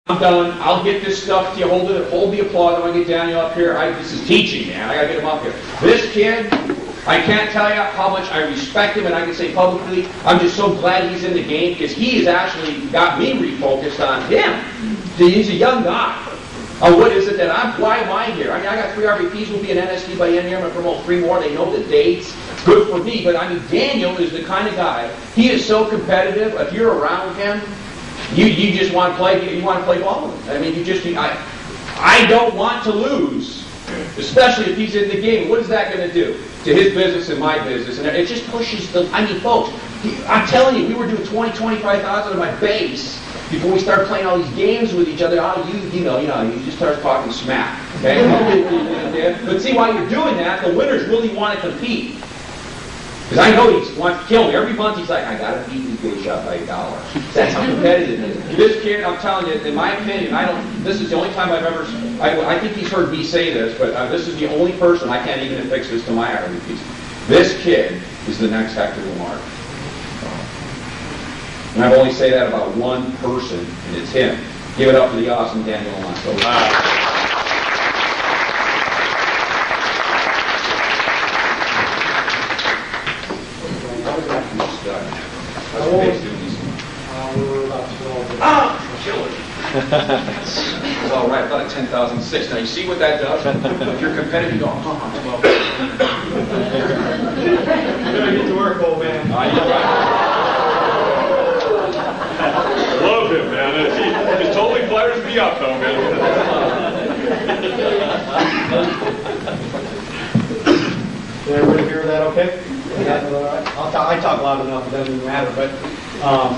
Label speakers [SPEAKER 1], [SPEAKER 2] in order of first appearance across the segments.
[SPEAKER 1] I'm done. I'll get this stuff to you. Hold the applause. I'm going to get Daniel up here. This is teaching, man. I got to get him up here. This kid, I can't tell you how much I respect him, and I can say publicly, I'm just so glad he's in the game because he has actually got me refocused on him. He's a young guy. What is it that why am I here? I mean, I got 3 RVPs. We'll be an NSD by the end of the year. I'm going to promote 3 more. They know the dates. Good for me. But I mean, Daniel is the kind of guy. He is so competitive. If you're around him, you just want to play. You want to play ball with him. I mean, I don't want to lose, especially if he's in the game. What is that going to do to his business and my business? And it just pushes the. I mean, folks, I'm telling you, we were doing 25,000 on my base before we started playing all these games with each other. You just start talking smack. Okay. But see, while you're doing that, the winners really want to compete. Because I know he wants to kill me. Every month he's like, I got to beat these big shot by $1. That's how competitive it is. This kid, I'm telling you, in my opinion, this is the only time I've ever, I think he's heard me say this, but this is the only person, I can't even affix this to my RVPs. This kid is the next Hector Lamar. And I've only say that about one person, and it's him. Give it up for the awesome Daniel Alonzo. Wow. It's all right. I thought at 10,006. Now you see what that does? If you're competitive, you go, well.
[SPEAKER 2] You're gonna get to work, old man.
[SPEAKER 1] You're right.
[SPEAKER 3] I love him, man. He totally fires me up, though, man.
[SPEAKER 2] Did everybody hear that okay? I talk loud enough, it doesn't even matter. But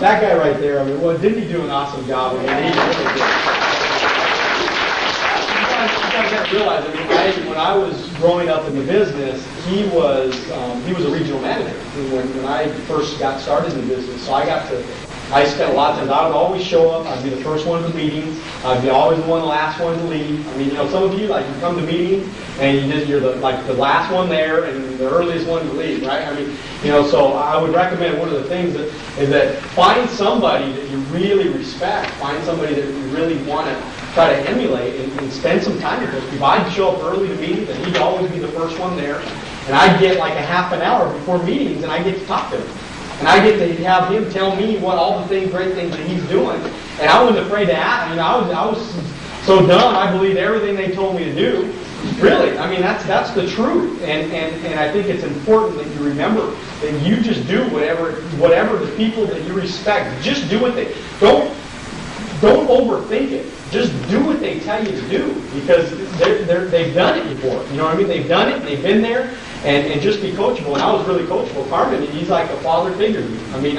[SPEAKER 2] that guy right there, I mean, didn't he do an awesome job? I mean, he really did. You guys realize, I mean, when I was growing up in the business, he was a regional manager when I first got started in the business. So I spent a lot of time. I would always show up. I'd be the first one to meetings. I'd be always the last one to leave. I mean, some of you, you come to meetings and you're the last one there and the earliest one to leave, right? I mean, so I would recommend one of the things is that find somebody that you really respect. Find somebody that you really want to try to emulate and spend some time with those people. I'd show up early to meetings and he'd always be the first one there. And I'd get like a half an hour before meetings and I get to talk to him. And I get to have him tell me what all the great things that he's doing. And I wasn't afraid to ask. I was so dumb, I believed everything they told me to do. Really, I mean, that's the truth. And I think it's important that you remember that you just do whatever the people that you respect, just do what they, don't overthink it. Just do what they tell you to do because they've done it before. You know what I mean? They've done it. They've been there. And just be coachable. And I was really coachable. Carmen, he's like a father figure to me. I mean,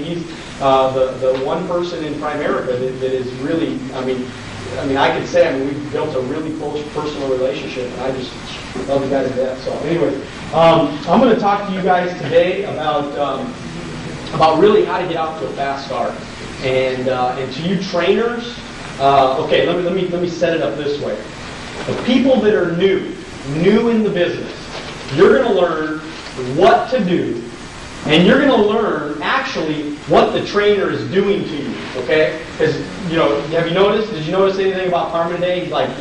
[SPEAKER 2] he's the one person in Primerica that is really, I could say, we've built a really close personal relationship, and I just love the guy to death. So anyway, I'm going to talk to you guys today about really how to get out to a fast start. And to you trainers, okay, let me set it up this way. The people that are new in the business, you're going to learn what to do, and you're going to learn actually what the trainer is doing to you, okay? Because, have you noticed, did you notice anything about Carmen today? Like,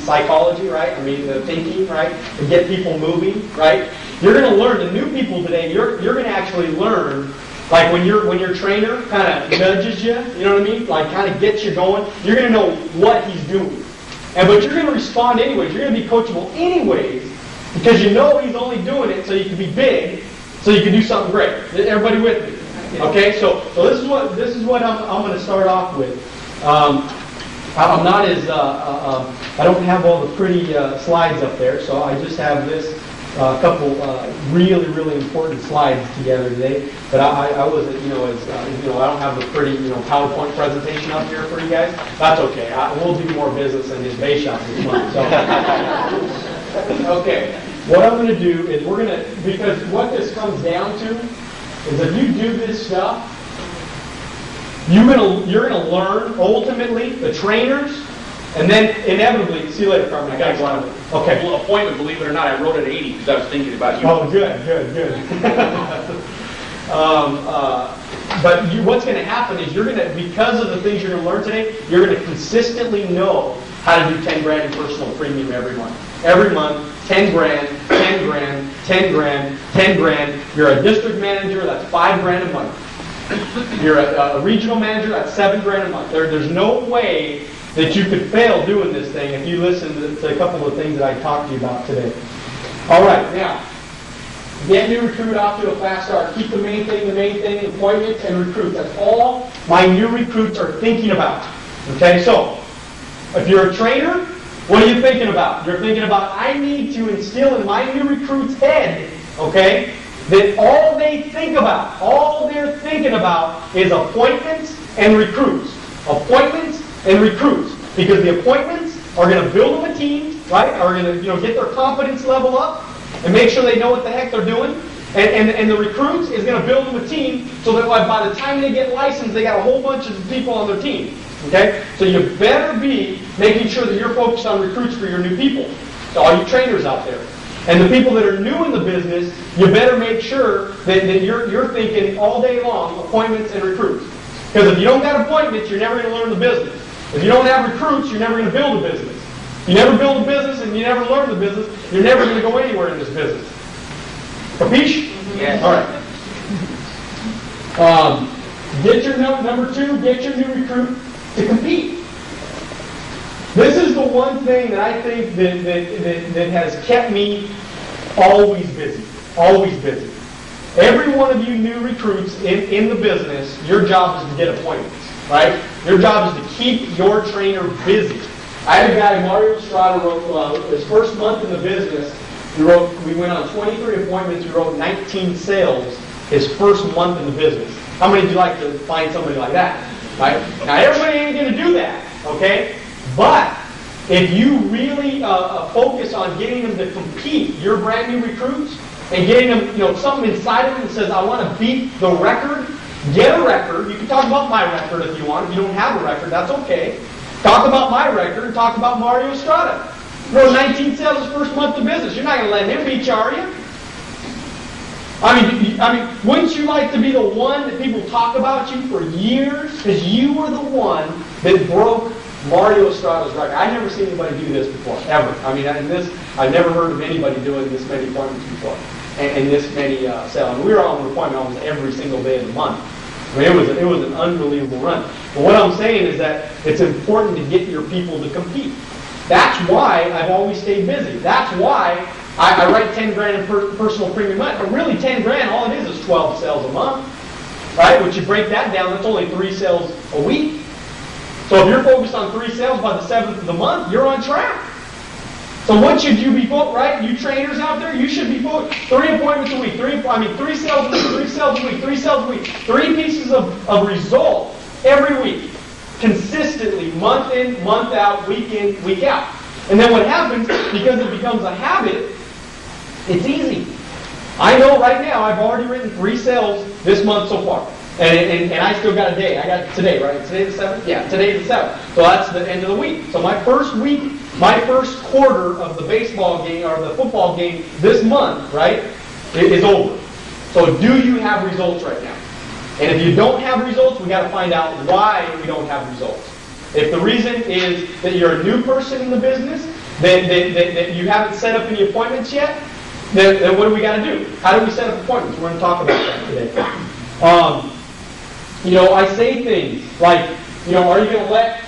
[SPEAKER 2] psychology, right? I mean, the thinking, right? To get people moving, right? You're going to learn, the new people today, you're going to actually learn, like when your trainer kind of nudges you, you know what I mean? Like kind of gets you going, you're going to know what he's doing. But you're going to respond anyways. You're going to be coachable anyways, because you know he's only doing it so you can be big, so you can do something great. Everybody with me? Okay, so this is what I'm going to start off with. I'm not as I don't have all the pretty slides up there, so I just have this couple really important slides together today. But I wasn't I don't have the pretty PowerPoint presentation up here for you guys. That's okay. We'll do more business in his base shop this month. So. Okay, what I'm going to do is because what this comes down to is if you do this stuff, you're going to learn ultimately the trainers, and then inevitably, see you later, Carmen. I got to go on. Okay.
[SPEAKER 1] Well, appointment, believe it or not, I wrote at 80 because I was thinking about you.
[SPEAKER 2] Oh, good. what's going to happen is you're going to, because of the things you're going to learn today, you're going to consistently know how to do 10 grand in personal premium every month. Every month, 10 grand, 10 grand, 10 grand, 10 grand. You're a district manager, that's 5 grand a month. You're a regional manager, that's 7 grand a month. There's no way that you could fail doing this thing if you listen to a couple of things that I talked to you about today. All right, now, get new recruit off to a fast start. Keep the main thing, appointments and recruits. That's all my new recruits are thinking about. Okay, so if you're a trainer, what are you thinking about? You're thinking about, I need to instill in my new recruit's head, okay, that all they're thinking about is appointments and recruits. Appointments and recruits. Because the appointments are going to build them a team, right? Are going to get their confidence level up and make sure they know what the heck they're doing. And the recruits is going to build them a team so that by the time they get licensed, they got a whole bunch of people on their team. Okay? So you better be making sure that you're focused on recruits for your new people. So all you trainers out there. And the people that are new in the business, you better make sure that you're thinking all day long appointments and recruits. Because if you don't got appointments, you're never going to learn the business. If you don't have recruits, you're never going to build a business. If you never build a business and you never learn the business, you're never going to go anywhere in this business. Capiche?
[SPEAKER 1] Yes.
[SPEAKER 2] All right. Get your number 2, get your new recruit to compete. This is the one thing that I think that has kept me always busy. Always busy. Every one of you new recruits in the business, your job is to get appointments, right? Your job is to keep your trainer busy. I had a guy, Mario Estrada, wrote his first month in the business. We went on 23 appointments. We wrote 19 sales his first month in the business. How many would you like to find somebody like that? Right? Now, everybody ain't going to do that, okay? But if you really focus on getting them to compete, your brand new recruits, and getting them, something inside of them that says, I want to beat the record, get a record. You can talk about my record if you want. If you don't have a record, that's okay. Talk about my record and talk about Mario Estrada. Wrote 19 sales his first month of business. You're not going to let him beat you, are you? I mean, wouldn't you like to be the one that people talk about you for years? Because you were the one that broke Mario Estrada's record. I've never seen anybody do this before, ever. I mean, I've never heard of anybody doing this many appointments before, and this many sales. And we were on an appointment almost every single day of the month. I mean, it was an unbelievable run. But what I'm saying is that it's important to get your people to compete. That's why I've always stayed busy. That's why I write 10 grand in personal premium month. But really, 10 grand, all it is 12 sales a month, right? Which you break that down, that's only 3 sales a week. So if you're focused on 3 sales by the 7th of the month, you're on track. So what should you be focused, right? You trainers out there, you should be focused. 3 appointments a week, 3 sales a week, 3 sales a week, 3 sales a week. 3 pieces of result every week. Consistently, month in, month out, week in, week out. And then what happens, because it becomes a habit, it's easy. I know right now I've already written 3 sales this month so far. And I still got a day. I got today, right? Today the 7th? Yeah, today's the 7th. So that's the end of the week. So my first week, my first quarter of the baseball game or the football game this month, right, is over. So do you have results right now? And if you don't have results, we got to find out why we don't have results. If the reason is that you're a new person in the business, that you haven't set up any appointments yet, then what do we got to do? How do we set up appointments? We're going to talk about that today. I say things like, are you going to let,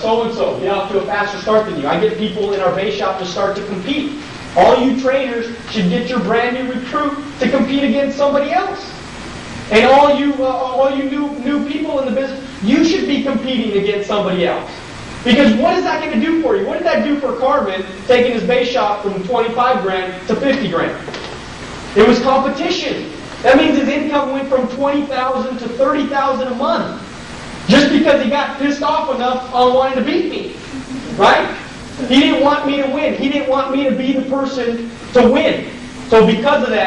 [SPEAKER 2] so-and-so get off to a faster start than you? I get people in our base shop to start to compete. All you trainers should get your brand new recruit to compete against somebody else. And all you new people in the business, you should be competing against somebody else. Because what is that going to do for you? What did that do for Carmen taking his base shop from 25 grand to 50 grand? It was competition. That means his income went from $20,000 to $30,000 a month. Just because he got pissed off enough on wanting to beat me. Right? He didn't want me to win. He didn't want me to be the person to win. So because of that,